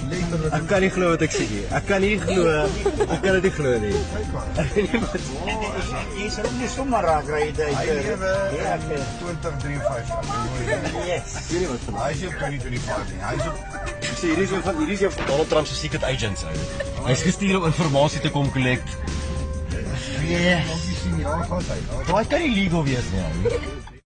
Ek kan nie glo wat ek sê nie. Ek kan nie glo. Ek kan dit nie glo nie. Jy sal nie sommer raak ry dit. Hy lewe 2053. Yes. Ek weet nie wat van. Hy is op 2025 nie. Hy is op Ek sê hierdie is een van Donald Trump se secret agents ou. Hy's gestuur om inligting te kom collect. ons sien ja, gaan hy. Daai kan nie legal wees nie ou.